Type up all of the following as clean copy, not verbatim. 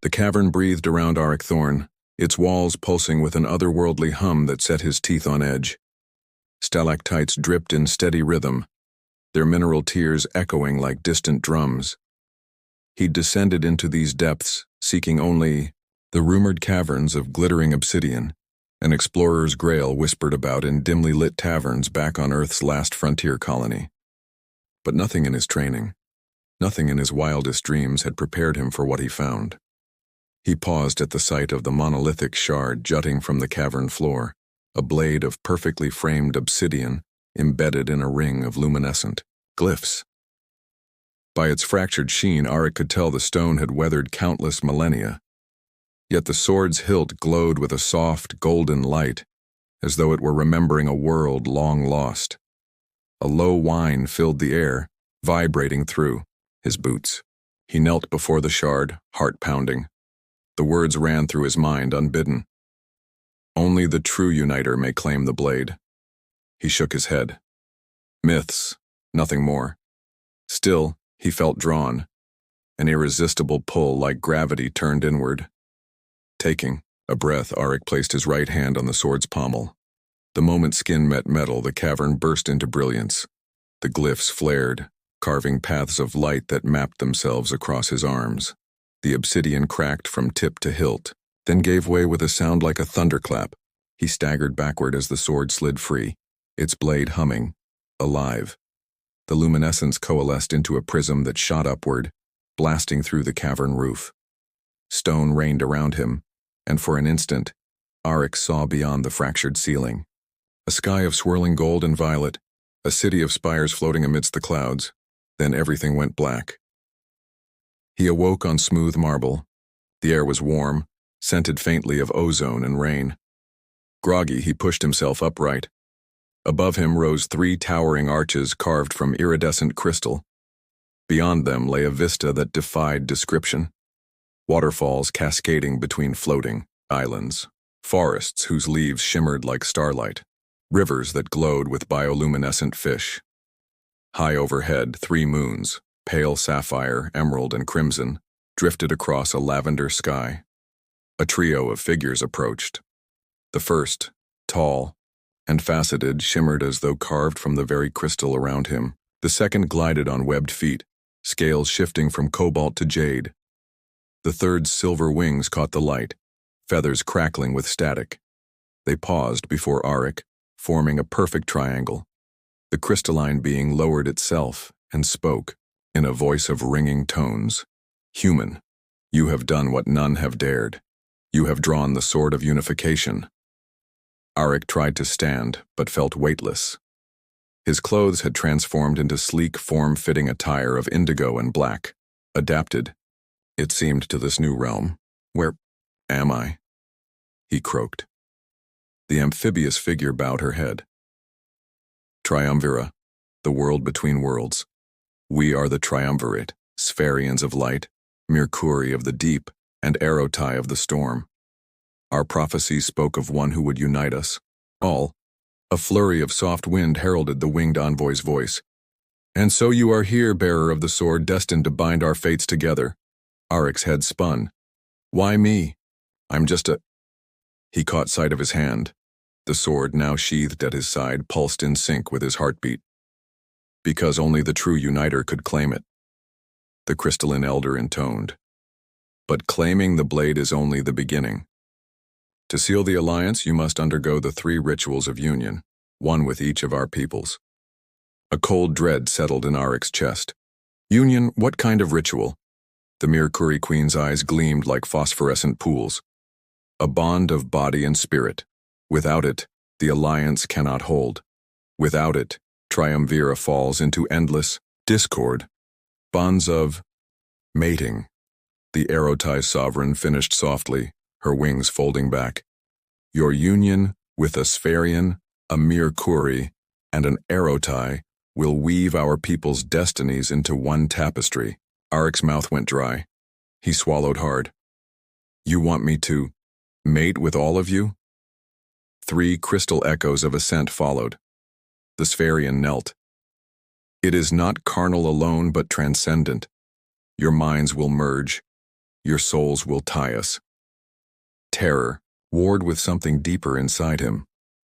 The cavern breathed around Auric Thorn, its walls pulsing with an otherworldly hum that set his teeth on edge. Stalactites dripped in steady rhythm, their mineral tears echoing like distant drums. He'd descended into these depths, seeking only the rumored caverns of glittering obsidian, an explorer's grail whispered about in dimly lit taverns back on Earth's last frontier colony. But nothing in his training, nothing in his wildest dreams had prepared him for what he found. He paused at the sight of the monolithic shard jutting from the cavern floor, a blade of perfectly framed obsidian embedded in a ring of luminescent glyphs. By its fractured sheen, Auric could tell the stone had weathered countless millennia. Yet the sword's hilt glowed with a soft, golden light, as though it were remembering a world long lost. A low whine filled the air, vibrating through his boots. He knelt before the shard, heart pounding. The words ran through his mind unbidden. Only the true uniter may claim the blade. He shook his head. Myths, nothing more. Still, he felt drawn. An irresistible pull like gravity turned inward. Taking a breath, Auric placed his right hand on the sword's pommel. The moment skin met metal, the cavern burst into brilliance. The glyphs flared, carving paths of light that mapped themselves across his arms. The obsidian cracked from tip to hilt, then gave way with a sound like a thunderclap. He staggered backward as the sword slid free, its blade humming, alive. The luminescence coalesced into a prism that shot upward, blasting through the cavern roof. Stone rained around him, and for an instant, Auric saw beyond the fractured ceiling. A sky of swirling gold and violet, a city of spires floating amidst the clouds. Then everything went black. He awoke on smooth marble. The air was warm, scented faintly of ozone and rain. Groggy, he pushed himself upright. Above him rose 3 towering arches carved from iridescent crystal. Beyond them lay a vista that defied description. Waterfalls cascading between floating islands, forests whose leaves shimmered like starlight, rivers that glowed with bioluminescent fish. High overhead, 3 moons, pale sapphire, emerald, and crimson, drifted across a lavender sky. A trio of figures approached. The first, tall and faceted, shimmered as though carved from the very crystal around him. The second glided on webbed feet, scales shifting from cobalt to jade. The third's silver wings caught the light, feathers crackling with static. They paused before Auric, forming a perfect triangle. The crystalline being lowered itself and spoke, in a voice of ringing tones. Human, you have done what none have dared. You have drawn the sword of unification. Auric tried to stand, but felt weightless. His clothes had transformed into sleek, form-fitting attire of indigo and black, adapted, it seemed, to this new realm. Where am I? He croaked. The amphibious figure bowed her head. Triumvira, the world between worlds. We are the triumvirate, Spherians of light, Mercuri of the deep, and Erotai of the storm. Our prophecies spoke of one who would unite us, all. A flurry of soft wind heralded the winged envoy's voice. And so you are here, bearer of the sword, destined to bind our fates together. Auric's head spun. Why me? I'm just a... He caught sight of his hand. The sword, now sheathed at his side, pulsed in sync with his heartbeat. Because only the true uniter could claim it. The crystalline elder intoned. But claiming the blade is only the beginning. To seal the alliance, you must undergo the 3 rituals of union, one with each of our peoples. A cold dread settled in Auric's chest. Union, what kind of ritual? The Mercuri Queen's eyes gleamed like phosphorescent pools. A bond of body and spirit. Without it, the alliance cannot hold. Without it, Triumvira falls into endless discord. Bonds of mating. The Erotai sovereign finished softly, her wings folding back. Your union with a Spherian, a Mercuri, and an Erotai will weave our people's destinies into one tapestry. Auric's mouth went dry. He swallowed hard. You want me to mate with all of you? 3 crystal echoes of assent followed. The Spherian knelt. It is not carnal alone but transcendent. Your minds will merge. Your souls will tie us. Terror warred with something deeper inside him,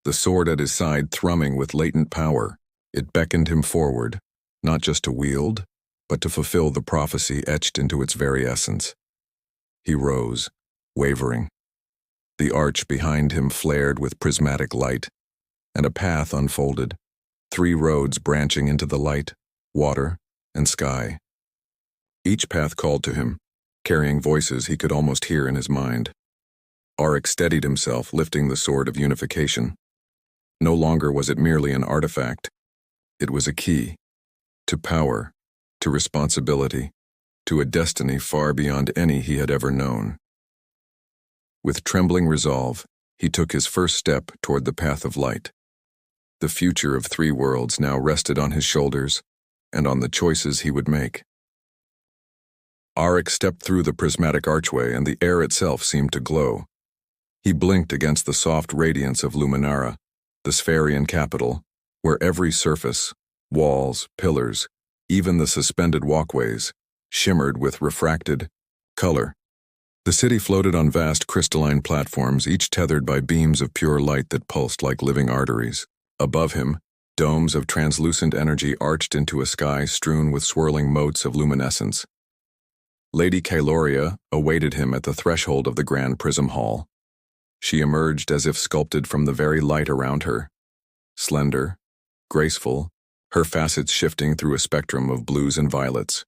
the sword at his side thrumming with latent power. It beckoned him forward, not just to wield, but to fulfill the prophecy etched into its very essence. He rose, wavering. The arch behind him flared with prismatic light, and a path unfolded, 3 roads branching into the light, water, and sky. Each path called to him, carrying voices he could almost hear in his mind. Auric steadied himself, lifting the sword of unification. No longer was it merely an artifact. It was a key to power, to responsibility, to a destiny far beyond any he had ever known. With trembling resolve, he took his first step toward the path of light. The future of 3 worlds now rested on his shoulders and on the choices he would make. Auric stepped through the prismatic archway, and the air itself seemed to glow. He blinked against the soft radiance of Luminara, the Spherian capital, where every surface, walls, pillars, even the suspended walkways, shimmered with refracted color. The city floated on vast crystalline platforms, each tethered by beams of pure light that pulsed like living arteries. Above him, domes of translucent energy arched into a sky strewn with swirling motes of luminescence. Lady Caloria awaited him at the threshold of the Grand Prism Hall. She emerged as if sculpted from the very light around her. Slender, graceful, her facets shifting through a spectrum of blues and violets.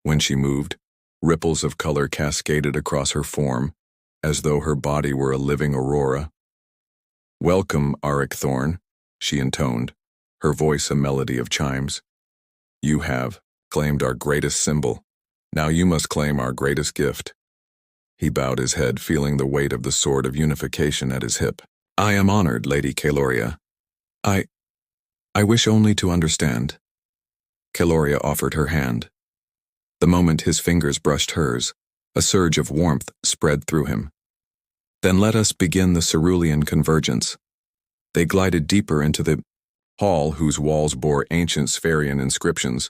When she moved, ripples of color cascaded across her form, as though her body were a living aurora. "Welcome, Auric Thorn," she intoned, her voice a melody of chimes. "You have claimed our greatest symbol. Now you must claim our greatest gift." He bowed his head, feeling the weight of the sword of unification at his hip. "I am honored, Lady Caloria. I wish only to understand." Caloria offered her hand. The moment his fingers brushed hers, a surge of warmth spread through him. "Then let us begin the cerulean convergence." They glided deeper into the hall, whose walls bore ancient Spherian inscriptions,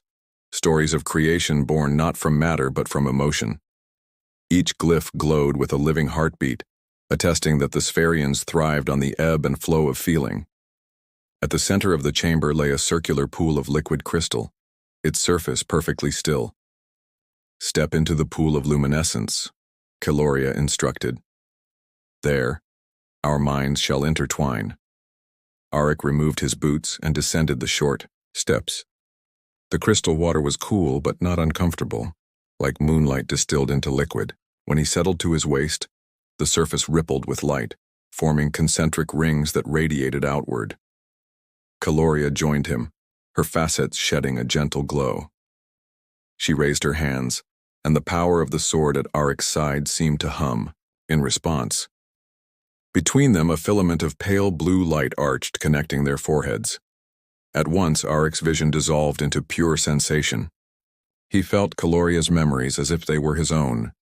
stories of creation born not from matter but from emotion. Each glyph glowed with a living heartbeat, attesting that the Spherians thrived on the ebb and flow of feeling. At the center of the chamber lay a circular pool of liquid crystal, its surface perfectly still. "Step into the pool of luminescence," Caloria instructed. "There, our minds shall intertwine." Auric removed his boots and descended the short steps. The crystal water was cool but not uncomfortable, like moonlight distilled into liquid. When he settled to his waist, the surface rippled with light, forming concentric rings that radiated outward. Caloria joined him, her facets shedding a gentle glow. She raised her hands, and the power of the sword at Auric's side seemed to hum, in response. Between them, a filament of pale blue light arched, connecting their foreheads. At once, Auric's vision dissolved into pure sensation. He felt Caloria's memories as if they were his own,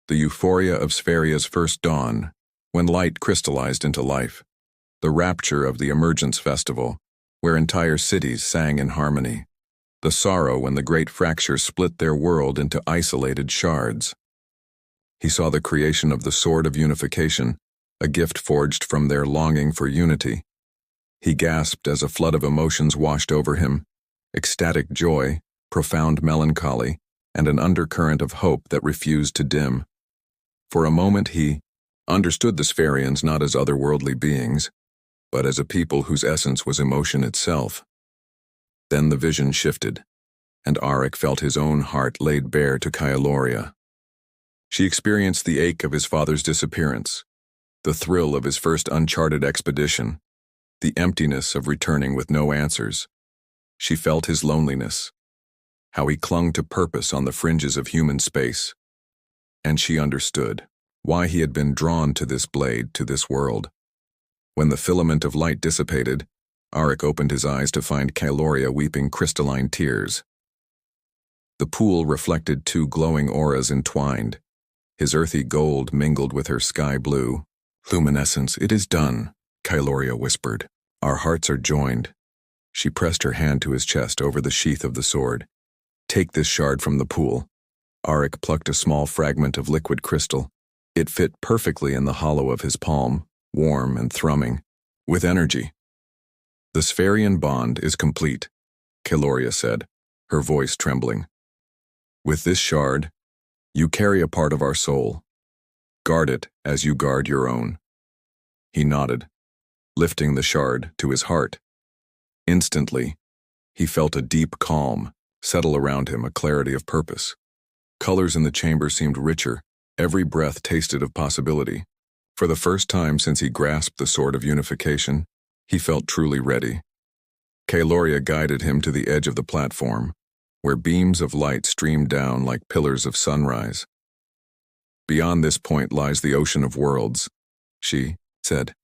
the euphoria of Spheria's first dawn, when light crystallized into life, the rapture of the Emergence Festival, where entire cities sang in harmony, the sorrow when the great fracture split their world into isolated shards. He saw the creation of the Sword of Unification, a gift forged from their longing for unity. He gasped as a flood of emotions washed over him, ecstatic joy, profound melancholy, and an undercurrent of hope that refused to dim. For a moment he understood the Spherians not as otherworldly beings, but as a people whose essence was emotion itself. Then the vision shifted, and Auric felt his own heart laid bare to Caloria. She experienced the ache of his father's disappearance, the thrill of his first uncharted expedition, the emptiness of returning with no answers. She felt his loneliness, how he clung to purpose on the fringes of human space. And she understood why he had been drawn to this blade, to this world. When the filament of light dissipated, Auric opened his eyes to find Caloria weeping crystalline tears. The pool reflected 2 glowing auras entwined. His earthy gold mingled with her sky blue. "Luminescence, it is done," Caloria whispered. "Our hearts are joined." She pressed her hand to his chest over the sheath of the sword. "Take this shard from the pool. Auric plucked a small fragment of liquid crystal. It fit perfectly in the hollow of his palm, warm and thrumming, with energy. "The Spherian bond is complete," Caloria said, her voice trembling. "With this shard, you carry a part of our soul. Guard it as you guard your own." He nodded, lifting the shard to his heart. Instantly, he felt a deep calm settle around him, a clarity of purpose. Colors in the chamber seemed richer, every breath tasted of possibility. For the first time since he grasped the sword of unification, he felt truly ready. Caloria guided him to the edge of the platform, where beams of light streamed down like pillars of sunrise. "Beyond this point lies the ocean of worlds," she said.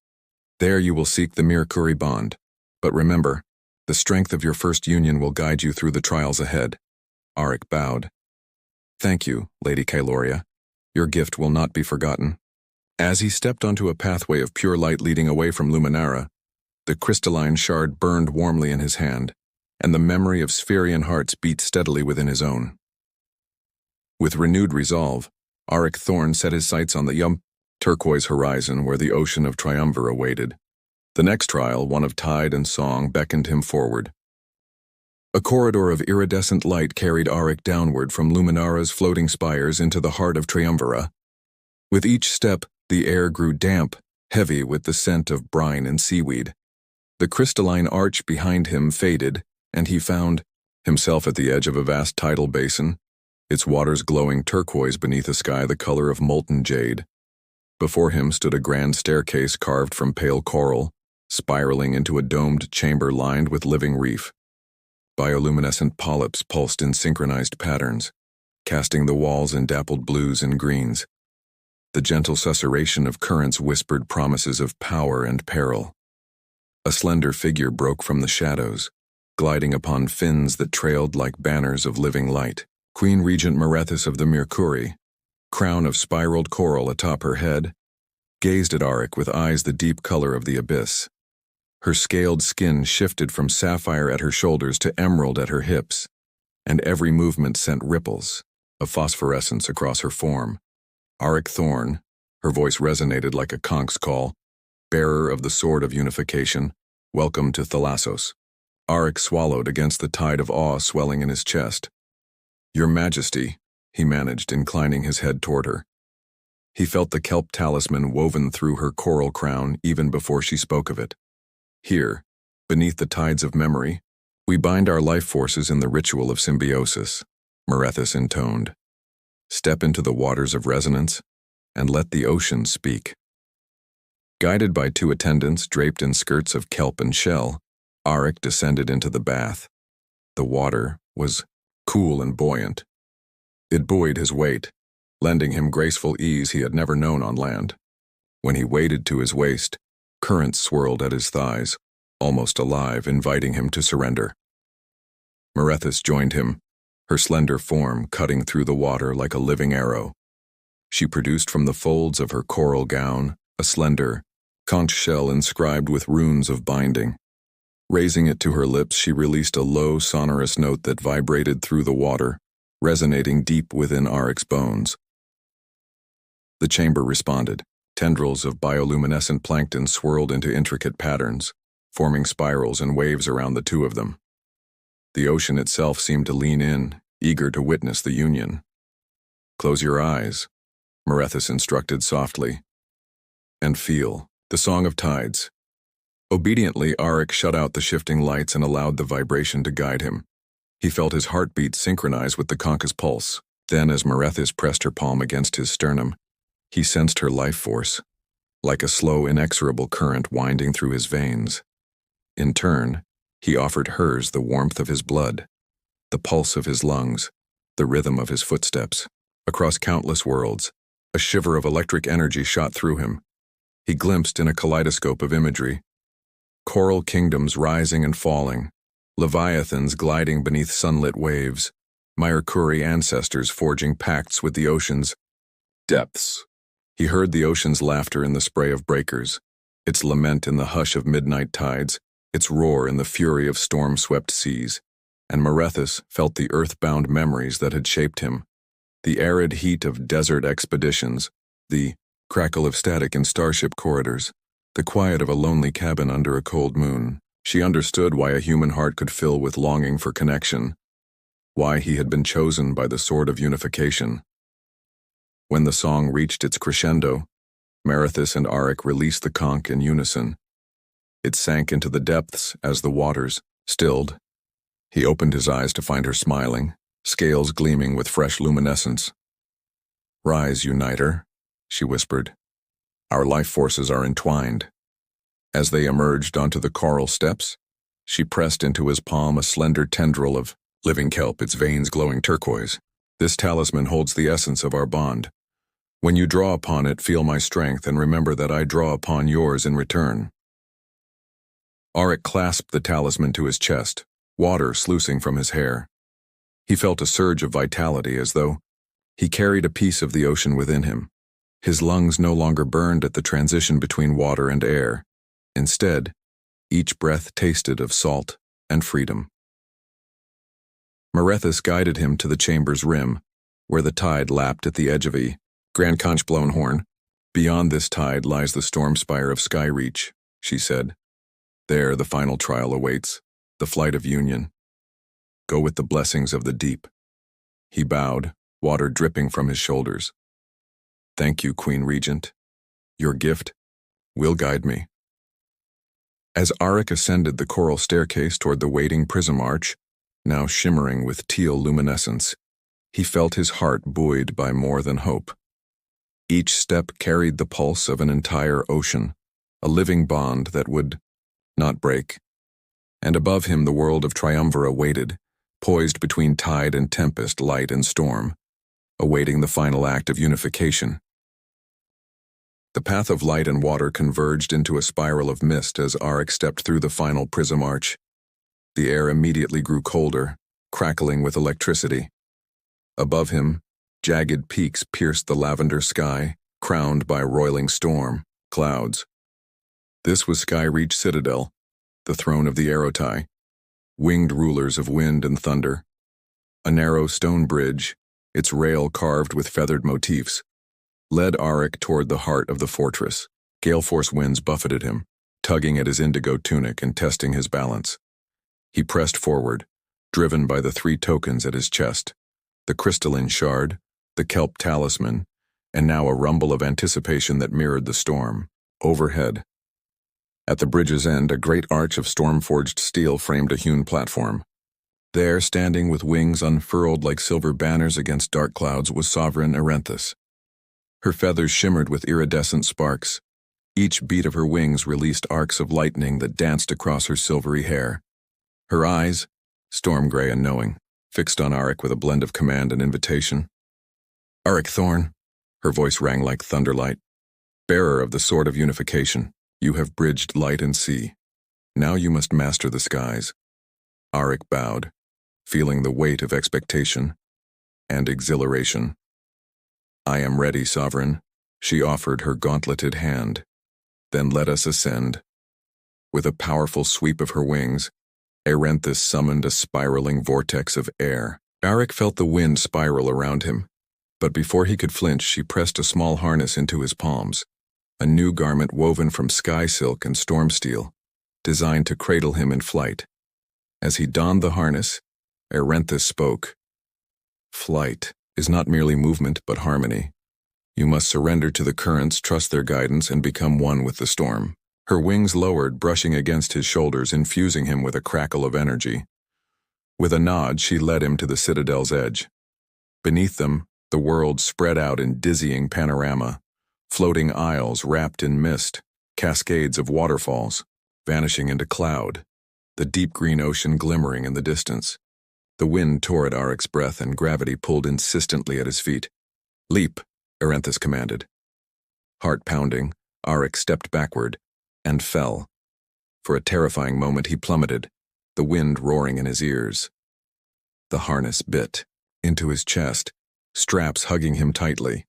"There you will seek the Mercury bond. But remember, the strength of your first union will guide you through the trials ahead." Auric bowed. "Thank you, Lady Caloria. Your gift will not be forgotten." As he stepped onto a pathway of pure light leading away from Luminara, the crystalline shard burned warmly in his hand, and the memory of Spherian hearts beat steadily within his own. With renewed resolve, Auric Thorn set his sights on the turquoise horizon where the ocean of Triumvir awaited. The next trial, one of tide and song, beckoned him forward. A corridor of iridescent light carried Auric downward from Luminara's floating spires into the heart of Triumvira. With each step, the air grew damp, heavy with the scent of brine and seaweed. The crystalline arch behind him faded, and he found himself at the edge of a vast tidal basin, its waters glowing turquoise beneath a sky the color of molten jade. Before him stood a grand staircase carved from pale coral, spiraling into a domed chamber lined with living reef. Bioluminescent polyps pulsed in synchronized patterns, casting the walls in dappled blues and greens. The gentle susurration of currents whispered promises of power and peril. A slender figure broke from the shadows, gliding upon fins that trailed like banners of living light. Queen Regent Marethis of the Mercury, crown of spiraled coral atop her head, gazed at Auric with eyes the deep color of the abyss. Her scaled skin shifted from sapphire at her shoulders to emerald at her hips, and every movement sent ripples of phosphorescence across her form. "Auric Thorn," her voice resonated like a conch's call, "bearer of the sword of unification, welcome to Thalassos." Auric swallowed against the tide of awe swelling in his chest. "Your Majesty," he managed, inclining his head toward her. He felt the kelp talisman woven through her coral crown even before she spoke of it. "Here, beneath the tides of memory, we bind our life forces in the ritual of symbiosis," Marethis intoned. "Step into the waters of resonance, and let the ocean speak." Guided by two attendants draped in skirts of kelp and shell, Auric descended into the bath. The water was cool and buoyant. It buoyed his weight, lending him graceful ease he had never known on land. When he waded to his waist, currents swirled at his thighs, almost alive, inviting him to surrender. Marethis joined him, her slender form cutting through the water like a living arrow. She produced from the folds of her coral gown a slender, conch shell inscribed with runes of binding. Raising it to her lips, she released a low, sonorous note that vibrated through the water, resonating deep within Auric's bones. The chamber responded. Tendrils of bioluminescent plankton swirled into intricate patterns, forming spirals and waves around the two of them. The ocean itself seemed to lean in, eager to witness the union. "Close your eyes," Marethis instructed softly, "and feel the song of tides." Obediently, Auric shut out the shifting lights and allowed the vibration to guide him. He felt his heartbeat synchronize with the conch's pulse. Then, as Marethis pressed her palm against his sternum, he sensed her life force, like a slow, inexorable current winding through his veins. In turn, he offered hers the warmth of his blood, the pulse of his lungs, the rhythm of his footsteps. Across countless worlds, a shiver of electric energy shot through him. He glimpsed in a kaleidoscope of imagery. Coral kingdoms rising and falling, leviathans gliding beneath sunlit waves, Mercury ancestors forging pacts with the ocean's depths. He heard the ocean's laughter in the spray of breakers, its lament in the hush of midnight tides, its roar in the fury of storm-swept seas, and Marethis felt the earth-bound memories that had shaped him, The arid heat of desert expeditions, the crackle of static in starship corridors, the quiet of a lonely cabin under a cold moon. She understood why a human heart could fill with longing for connection, why he had been chosen by the sword of unification. When the song reached its crescendo, Marithis and Arik released the conch in unison. It sank into the depths as the waters stilled. He opened his eyes to find her smiling, scales gleaming with fresh luminescence. "Rise, uniter," she whispered. "Our life forces are entwined." As they emerged onto the coral steps, she pressed into his palm a slender tendril of living kelp, its veins glowing turquoise. "This talisman holds the essence of our bond. When you draw upon it, feel my strength and remember that I draw upon yours in return." Arik clasped the talisman to his chest, water sluicing from his hair. He felt a surge of vitality as though he carried a piece of the ocean within him. His lungs no longer burned at the transition between water and air. Instead, each breath tasted of salt and freedom. Marithis guided him to the chamber's rim, where the tide lapped at the edge of a grand conch blown horn. "Beyond this tide lies the storm spire of Skyreach," she said. "There the final trial awaits, the flight of union. Go with the blessings of the deep." He bowed, water dripping from his shoulders. "Thank you, Queen Regent. Your gift will guide me." As Arik ascended the coral staircase toward the waiting prism arch, now shimmering with teal luminescence, he felt his heart buoyed by more than hope. Each step carried the pulse of an entire ocean, a living bond that would not break. And above him the world of Triumvira waited, poised between tide and tempest, light and storm, awaiting the final act of unification. The path of light and water converged into a spiral of mist as Arik stepped through the final prism arch. The air immediately grew colder, crackling with electricity. Above him, jagged peaks pierced the lavender sky, crowned by roiling storm clouds. This was Skyreach Citadel, the throne of the Aerotai, winged rulers of wind and thunder. A narrow stone bridge, its rail carved with feathered motifs, led Arik toward the heart of the fortress. Gale-force winds buffeted him, tugging at his indigo tunic and testing his balance. He pressed forward, driven by the three tokens at his chest, the crystalline shard, the kelp talisman, and now a rumble of anticipation that mirrored the storm. Overhead, at the bridge's end, a great arch of storm-forged steel framed a hewn platform. There, standing with wings unfurled like silver banners against dark clouds, was Sovereign Arenthis. Her feathers shimmered with iridescent sparks. Each beat of her wings released arcs of lightning that danced across her silvery hair. Her eyes, storm gray and knowing, fixed on Arik with a blend of command and invitation. "Arik Thorn," her voice rang like thunderlight. "Bearer of the Sword of Unification, you have bridged light and sea. Now you must master the skies." Arik bowed, feeling the weight of expectation and exhilaration. "I am ready, Sovereign," she offered her gauntleted hand. "Then let us ascend." With a powerful sweep of her wings, Arenthis summoned a spiraling vortex of air. Arik felt the wind spiral around him, but before he could flinch, she pressed a small harness into his palms, a new garment woven from sky silk and storm steel, designed to cradle him in flight. As he donned the harness, Arenthis spoke. "Flight is not merely movement but harmony. You must surrender to the currents, trust their guidance, and become one with the storm." Her wings lowered, brushing against his shoulders, infusing him with a crackle of energy. With a nod, she led him to the citadel's edge. Beneath them, the world spread out in dizzying panorama, floating isles wrapped in mist, cascades of waterfalls, vanishing into cloud, the deep green ocean glimmering in the distance. The wind tore at Arik's breath and gravity pulled insistently at his feet. "Leap," Arenthis commanded. Heart pounding, Arik stepped backward and fell. For a terrifying moment he plummeted, the wind roaring in his ears. The harness bit into his chest, straps hugging him tightly.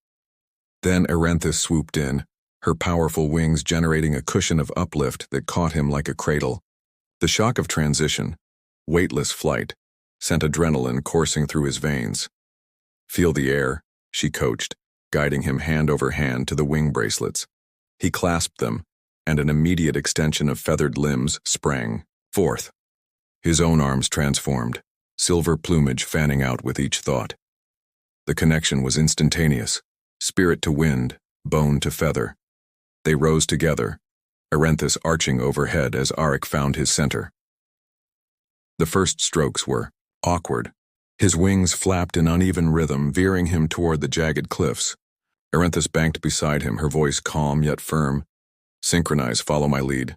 Then Arenthis swooped in, her powerful wings generating a cushion of uplift that caught him like a cradle. The shock of transition, weightless flight, sent adrenaline coursing through his veins. Feel the air, she coached, guiding him hand over hand to the wing bracelets. He clasped them, and an immediate extension of feathered limbs sprang forth. His own arms transformed, silver plumage fanning out with each thought. The connection was instantaneous, spirit to wind, bone to feather. They rose together, Arenthus arching overhead as Arik found his center. The first strokes were awkward. His wings flapped in uneven rhythm, veering him toward the jagged cliffs. Arenthus banked beside him, her voice calm yet firm. Synchronize, follow my lead.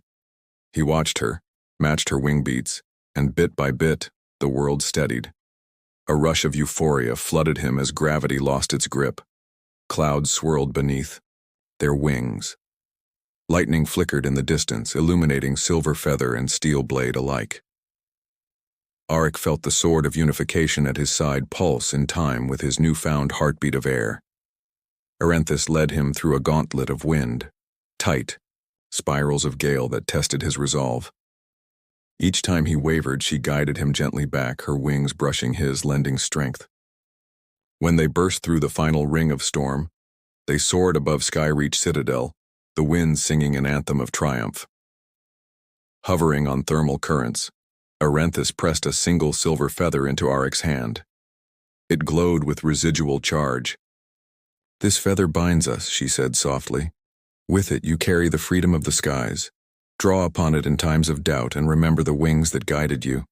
He watched her, matched her wing beats, and bit by bit, the world steadied. A rush of euphoria flooded him as gravity lost its grip. Clouds swirled beneath, their wings. Lightning flickered in the distance, illuminating silver feather and steel blade alike. Arik felt the sword of unification at his side pulse in time with his newfound heartbeat of air. Arenthus led him through a gauntlet of wind, tight, spirals of gale that tested his resolve. Each time he wavered, she guided him gently back, her wings brushing his, lending strength. When they burst through the final ring of storm, they soared above Skyreach Citadel, the wind singing an anthem of triumph. Hovering on thermal currents, Arenthus pressed a single silver feather into Arik's hand. It glowed with residual charge. "This feather binds us," she said softly. "With it you carry the freedom of the skies. Draw upon it in times of doubt and remember the wings that guided you."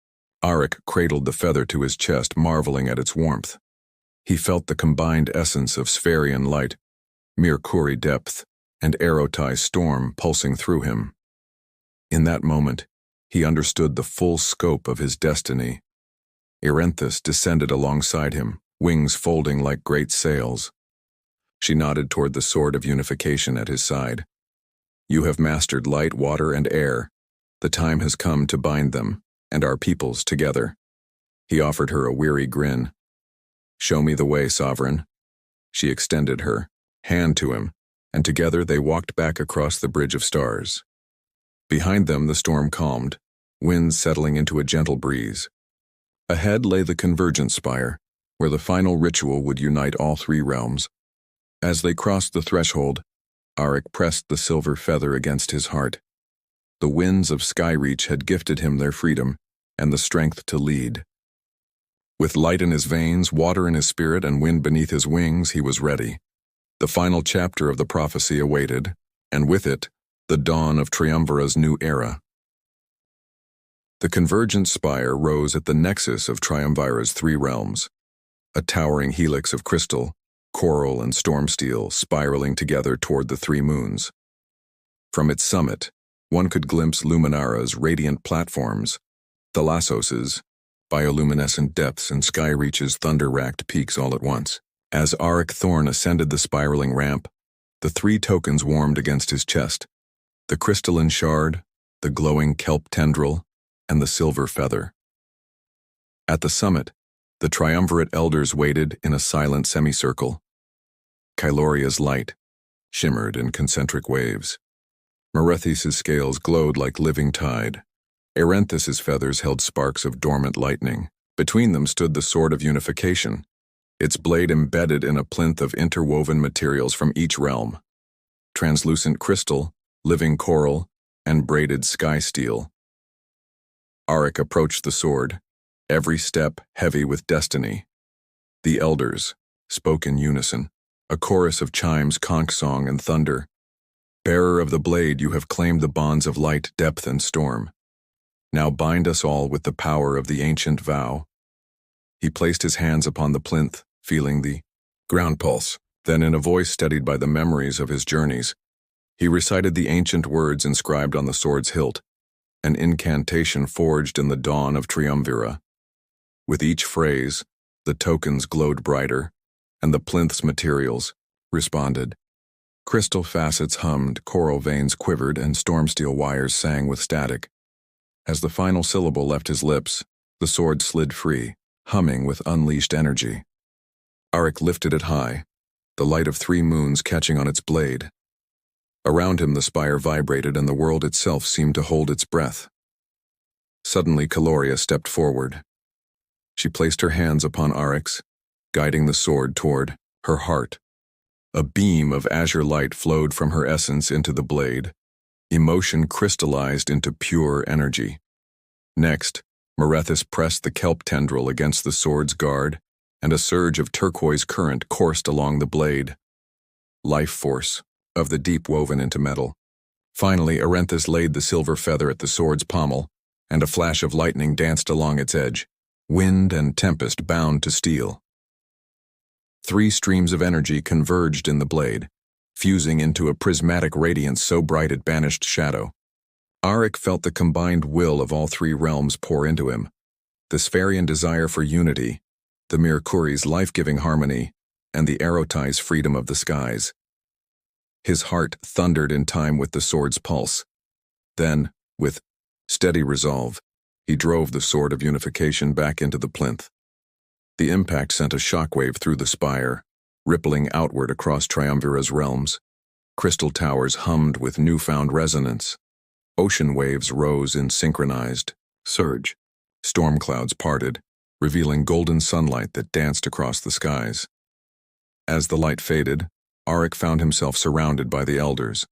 Arik cradled the feather to his chest, marveling at its warmth. He felt the combined essence of Spherian light, Mercury depth, and Erotai storm pulsing through him. In that moment, he understood the full scope of his destiny. Arenthus descended alongside him, wings folding like great sails. She nodded toward the sword of unification at his side. "You have mastered light, water, and air. The time has come to bind them, and our peoples together." He offered her a weary grin. "Show me the way, sovereign." She extended her hand to him, and together they walked back across the bridge of stars. Behind them the storm calmed, winds settling into a gentle breeze. Ahead lay the convergence spire, where the final ritual would unite all three realms. As they crossed the threshold, Arik pressed the silver feather against his heart. The winds of Skyreach had gifted him their freedom and the strength to lead. With light in his veins, water in his spirit, and wind beneath his wings, he was ready. The final chapter of the prophecy awaited, and with it, the dawn of Triumvira's new era. The convergent spire rose at the nexus of Triumvira's three realms, a towering helix of crystal, coral, and storm steel spiraling together toward the three moons. From its summit, one could glimpse Luminara's radiant platforms, Thalassos's bioluminescent depths, and Skyreach's thunder-racked peaks all at once. As Arik Thorn ascended the spiraling ramp, the three tokens warmed against his chest: the crystalline shard, the glowing kelp tendril, and the silver feather. At the summit, the triumvirate elders waited in a silent semicircle. Kyloria's light shimmered in concentric waves. Merethis's scales glowed like living tide. Arenthus's feathers held sparks of dormant lightning. Between them stood the sword of unification, its blade embedded in a plinth of interwoven materials from each realm: translucent crystal, living coral, and braided sky steel. Arik approached the sword, every step heavy with destiny. The elders spoke in unison, a chorus of chimes, conch song, and thunder. "Bearer of the blade, you have claimed the bonds of light, depth, and storm. Now bind us all with the power of the ancient vow." He placed his hands upon the plinth, feeling the ground pulse. Then, in a voice steadied by the memories of his journeys, he recited the ancient words inscribed on the sword's hilt, an incantation forged in the dawn of Triumvira. With each phrase, the tokens glowed brighter, and the plinth's materials responded. Crystal facets hummed, coral veins quivered, and storm steel wires sang with static. As the final syllable left his lips, the sword slid free, humming with unleashed energy. Arik lifted it high, the light of three moons catching on its blade. Around him the spire vibrated, and the world itself seemed to hold its breath. Suddenly Kyloria stepped forward. She placed her hands upon Arik's, guiding the sword toward her heart. A beam of azure light flowed from her essence into the blade. Emotion crystallized into pure energy. Next, Marethys pressed the kelp tendril against the sword's guard, and a surge of turquoise current coursed along the blade. Life force, of the deep woven into metal. Finally, Arenthus laid the silver feather at the sword's pommel, and a flash of lightning danced along its edge. Wind and tempest bound to steel. 3 streams of energy converged in the blade, fusing into a prismatic radiance so bright it banished shadow. Auric felt the combined will of all 3 realms pour into him. The Spherian desire for unity, the Mirkuri's life-giving harmony, and the Erotai's freedom of the skies. His heart thundered in time with the sword's pulse. Then, with steady resolve, he drove the sword of unification back into the plinth. The impact sent a shockwave through the spire, rippling outward across Triumvira's realms. Crystal towers hummed with newfound resonance. Ocean waves rose in synchronized surge. Storm clouds parted, revealing golden sunlight that danced across the skies. As the light faded, Auric found himself surrounded by the elders,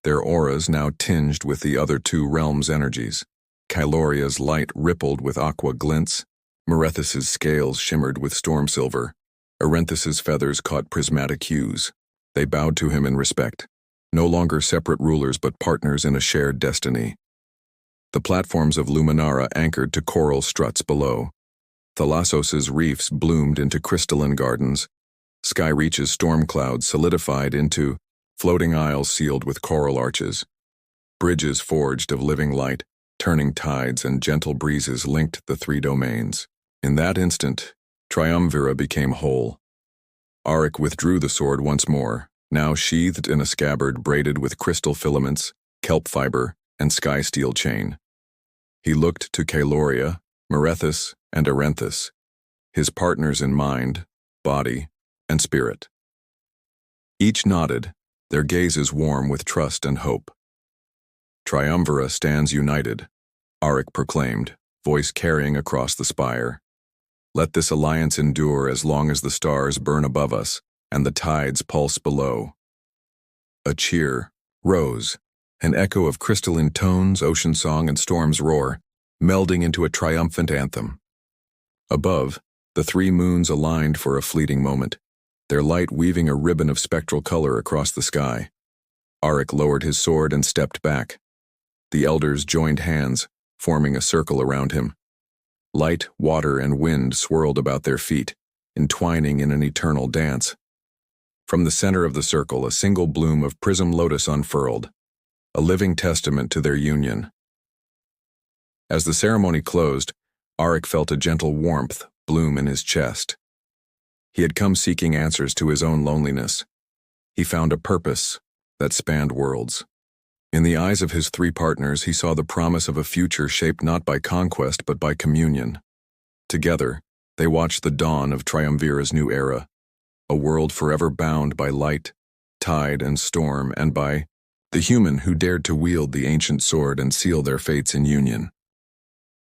their auras now tinged with the other 2 realms' energies. Kyloria's light rippled with aqua glints, Marethys' scales shimmered with storm silver, Arenthus' feathers caught prismatic hues. They bowed to him in respect, no longer separate rulers but partners in a shared destiny. The platforms of Luminara anchored to coral struts below. Thalassos' reefs bloomed into crystalline gardens. Skyreach's storm clouds solidified into floating isles sealed with coral arches. Bridges forged of living light, turning tides and gentle breezes linked the 3 domains. In that instant, Triumvira became whole. Auric withdrew the sword once more, now sheathed in a scabbard braided with crystal filaments, kelp fiber, and sky steel chain. He looked to Kyloria, Marethys, and Arenthus, his partners in mind, body, and spirit. Each nodded, their gazes warm with trust and hope. Triumvira stands united, Auric proclaimed, voice carrying across the spire. Let this alliance endure as long as the stars burn above us and the tides pulse below. A cheer rose, an echo of crystalline tones, ocean song, and storm's roar, melding into a triumphant anthem. Above, the 3 moons aligned for a fleeting moment, their light weaving a ribbon of spectral color across the sky. Auric lowered his sword and stepped back. The elders joined hands, forming a circle around him. Light, water, and wind swirled about their feet, entwining in an eternal dance. From the center of the circle, a single bloom of prism lotus unfurled, a living testament to their union. As the ceremony closed, Auric felt a gentle warmth bloom in his chest. He had come seeking answers to his own loneliness. He found a purpose that spanned worlds. In the eyes of his 3 partners, he saw the promise of a future shaped not by conquest but by communion. Together, they watched the dawn of Triumvira's new era, a world forever bound by light, tide, and storm, and by the human who dared to wield the ancient sword and seal their fates in union.